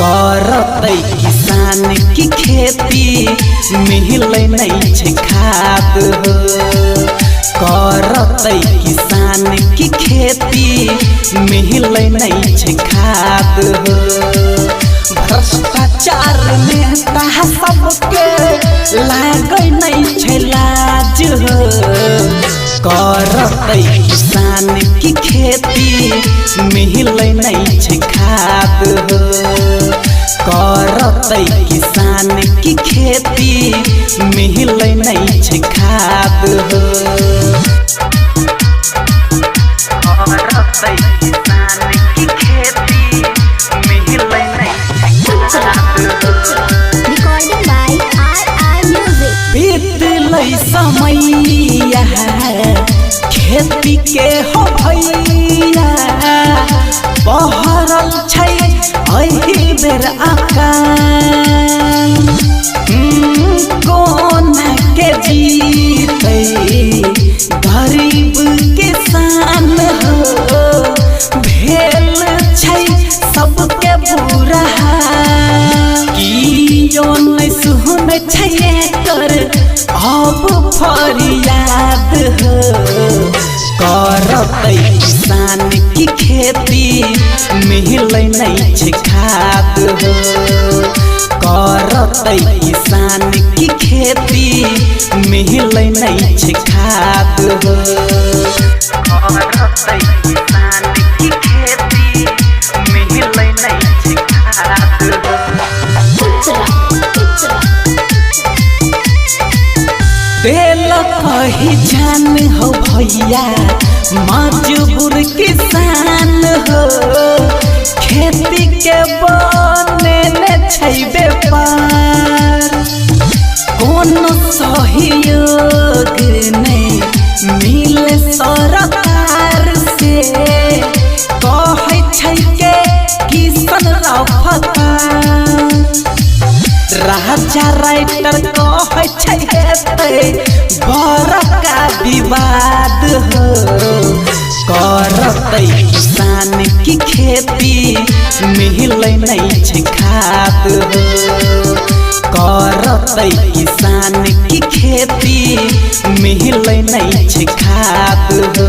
करतै किसान की खेती मिलै नहीं छै खाद हो। करतै किसान की खेती मिलै नहीं छै खाद हो। भ्रष्टाचार नेता सबके लागै नहीं छै लाज हो। करतै किसान की खेती मिलै नहीं छै खाद हो। करतै किसान की खेती मिलै नहीं छै खाद हो। करतै किसान की खेती मिलै नहीं छै खाद हो। Recording by RR Music. बीतलै समैया खेती के हो भैया बहरल छै एही बेर अकाल। कोना के जीतै गरीब किसान हो। भेल छै सबके बुरा कियो नहीं सुनै छै एकर अब फरियाद हो। करतै किसान की खेती मिलै नहीं छै खाद हो। करतै किसान की खेती मिलै नहीं छै खाद हो। करतै किसान की खेती मिलै नहीं छै खाद हो। दिल कही जान हो भैया मजबूर किसान हो। खेती के बने छै व्यापार कोनो सहयोग नहीं मिले सरकार से। कहै छै के किसान रफ्तार राजा राइटर कहै छै हेतै बड़का विवाद हो। करतै किसान की खेती मिलै नहीं छै खाद हो। करतै किसान की खेती मिलै नहीं छै खाद हो।